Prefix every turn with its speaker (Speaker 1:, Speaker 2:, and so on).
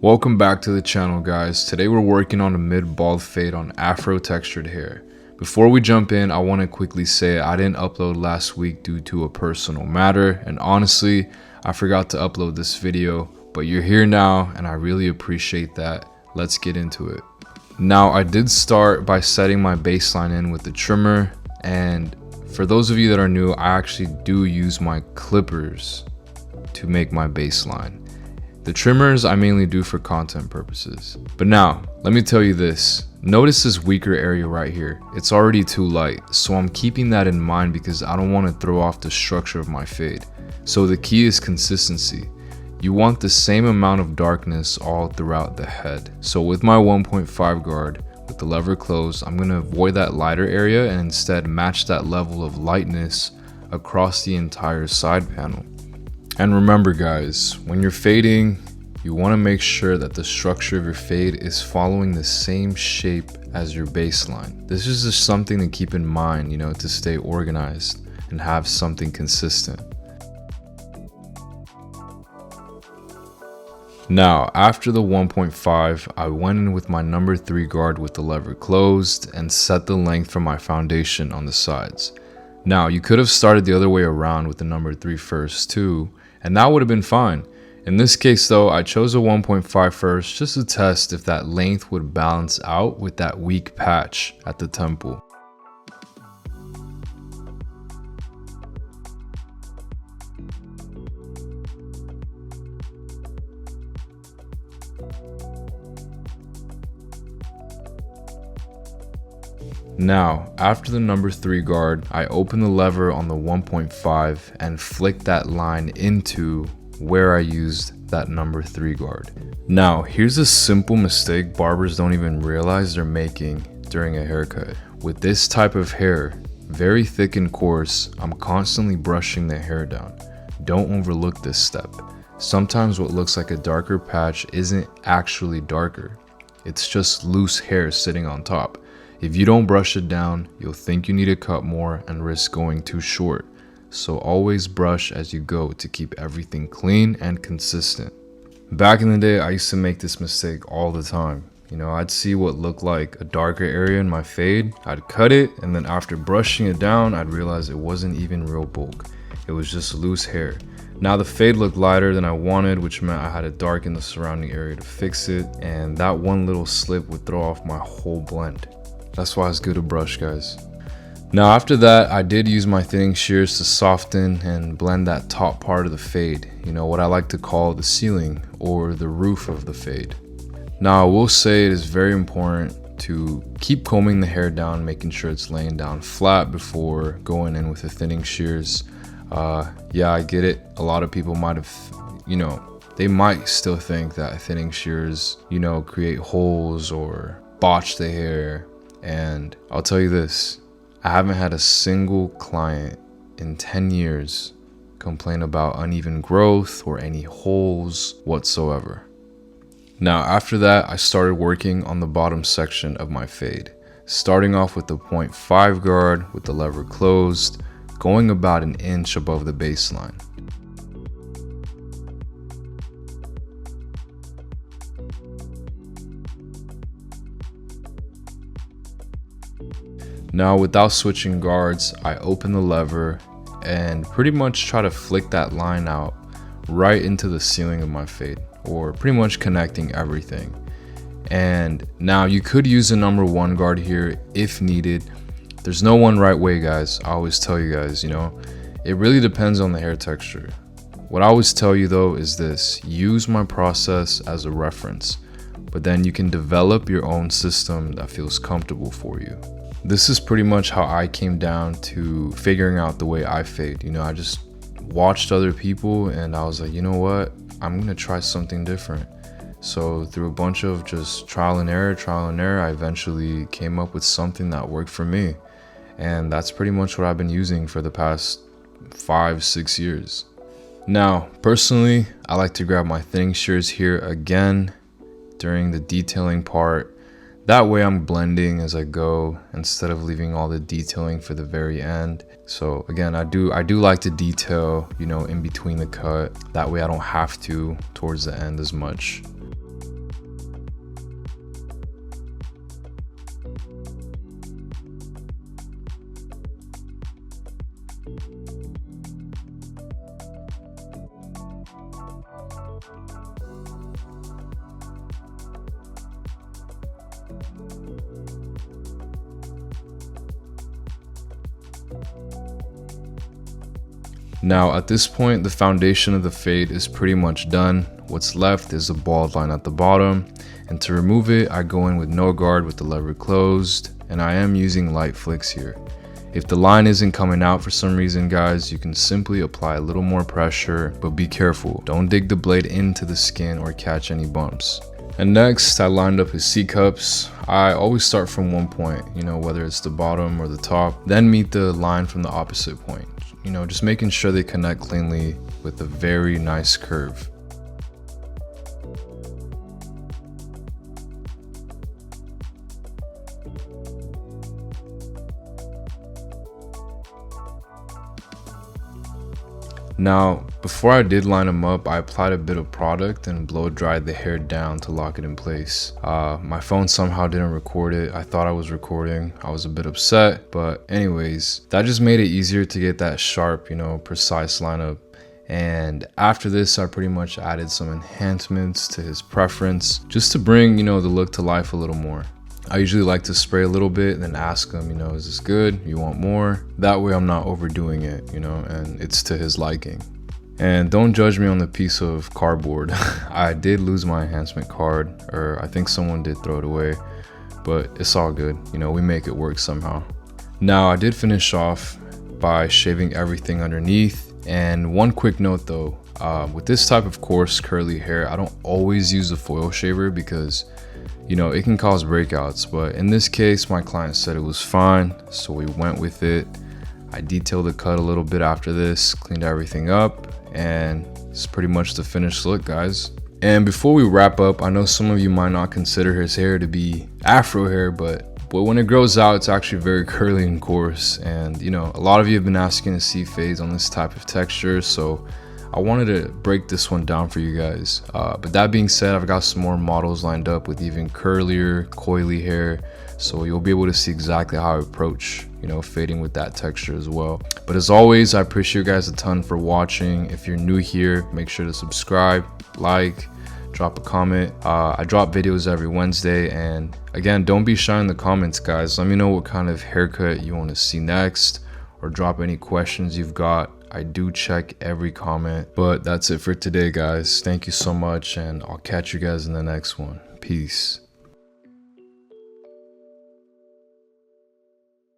Speaker 1: Welcome back to the channel, guys. Today we're working on a mid-bald fade on Afro textured hair. Before we jump in, I want to quickly say I didn't upload last week due to a personal matter, and honestly, I forgot to upload this video, but you're here now and I really appreciate that. Let's get into it. Now, I did start by setting my baseline in with the trimmer, and for those of you that are new, I actually do use my clippers to make my baseline. The trimmers I mainly do for content purposes. But now, let me tell you this. Notice this weaker area right here. It's already too light, so I'm keeping that in mind because I don't want to throw off the structure of my fade. So the key is consistency. You want the same amount of darkness all throughout the head. So with my 1.5 guard, with the lever closed, I'm going to avoid that lighter area and instead match that level of lightness across the entire side panel. And remember, guys, when you're fading, you want to make sure that the structure of your fade is following the same shape as your baseline. This is just something to keep in mind, to stay organized and have something consistent. Now, after the 1.5, I went in with my number 3 guard with the lever closed and set the length for my foundation on the sides. Now, you could have started the other way around with the number 3 first too, and that would have been fine. In this case though, I chose a 1.5 first just to test if that length would balance out with that weak patch at the temple. Now, after the number 3 guard, I open the lever on the 1.5 and flick that line into where I used that number 3 guard. Now, here's a simple mistake barbers don't even realize they're making during a haircut. With this type of hair, very thick and coarse, I'm constantly brushing the hair down. Don't overlook this step. Sometimes what looks like a darker patch isn't actually darker. It's just loose hair sitting on top. If you don't brush it down, you'll think you need to cut more and risk going too short. So always brush as you go to keep everything clean and consistent. Back in the day, I used to make this mistake all the time. I'd see what looked like a darker area in my fade, I'd cut it, and then after brushing it down, I'd realize it wasn't even real bulk. It was just loose hair. Now the fade looked lighter than I wanted, which meant I had to darken the surrounding area to fix it, and that one little slip would throw off my whole blend. That's why it's good to brush, guys. Now after that, I did use my thinning shears to soften and blend that top part of the fade. What I like to call the ceiling or the roof of the fade. Now I will say it is very important to keep combing the hair down, making sure it's laying down flat before going in with the thinning shears. Yeah, I get it. A lot of people might have, they might still think that thinning shears, create holes or botch the hair. And I'll tell you this, I haven't had a single client in 10 years complain about uneven growth or any holes whatsoever. Now after that, I started working on the bottom section of my fade, starting off with the 0.5 guard with the lever closed, going about an inch above the baseline. Now without switching guards, I open the lever and pretty much try to flick that line out right into the ceiling of my fade, or pretty much connecting everything. And now you could use a number 1 guard here if needed. There's no one right way, guys. I always tell you guys, it really depends on the hair texture. What I always tell you though is this: use my process as a reference, but then you can develop your own system that feels comfortable for you. This is pretty much how I came down to figuring out the way I fade. I just watched other people and I was like, you know what? I'm gonna try something different. So through a bunch of just trial and error, I eventually came up with something that worked for me. And that's pretty much what I've been using for the past 5-6 years. Now, personally, I like to grab my thinning shears here again during the detailing part. That way I'm blending as I go instead of leaving all the detailing for the very end. So again, I do like to detail, in between the cut. That way I don't have to towards the end as much. Now at this point, the foundation of the fade is pretty much done. What's left is the bald line at the bottom, and to remove it, I go in with no guard with the lever closed, and I am using light flicks here. If the line isn't coming out for some reason, guys, you can simply apply a little more pressure, but be careful. Don't dig the blade into the skin or catch any bumps. And next, I lined up his C-cups. I always start from one point, whether it's the bottom or the top, then meet the line from the opposite point. Just making sure they connect cleanly with a very nice curve. Now, before I did line them up, I applied a bit of product and blow dried the hair down to lock it in place. My phone somehow didn't record it. I thought I was recording. I was a bit upset, but anyways, that just made it easier to get that sharp, precise lineup. And after this, I pretty much added some enhancements to his preference just to bring, the look to life a little more. I usually like to spray a little bit and then ask him, is this good? You want more? That way I'm not overdoing it, and it's to his liking. And don't judge me on the piece of cardboard. I did lose my enhancement card, or I think someone did throw it away, but it's all good. We make it work somehow. Now I did finish off by shaving everything underneath. And one quick note though, with this type of coarse curly hair, I don't always use a foil shaver because it can cause breakouts, but in this case, my client said it was fine, so we went with it. I detailed the cut a little bit after this, cleaned everything up, and it's pretty much the finished look, guys. And before we wrap up, I know some of you might not consider his hair to be Afro hair, but when it grows out, it's actually very curly and coarse. And a lot of you have been asking to see fades on this type of texture, so I wanted to break this one down for you guys. But that being said, I've got some more models lined up with even curlier, coily hair. So you'll be able to see exactly how I approach, fading with that texture as well. But as always, I appreciate you guys a ton for watching. If you're new here, make sure to subscribe, like, drop a comment. I drop videos every Wednesday. And again, don't be shy in the comments, guys. Let me know what kind of haircut you want to see next, or drop any questions you've got. I do check every comment. But that's it for today, guys. Thank you so much, and I'll catch you guys in the next one. Peace.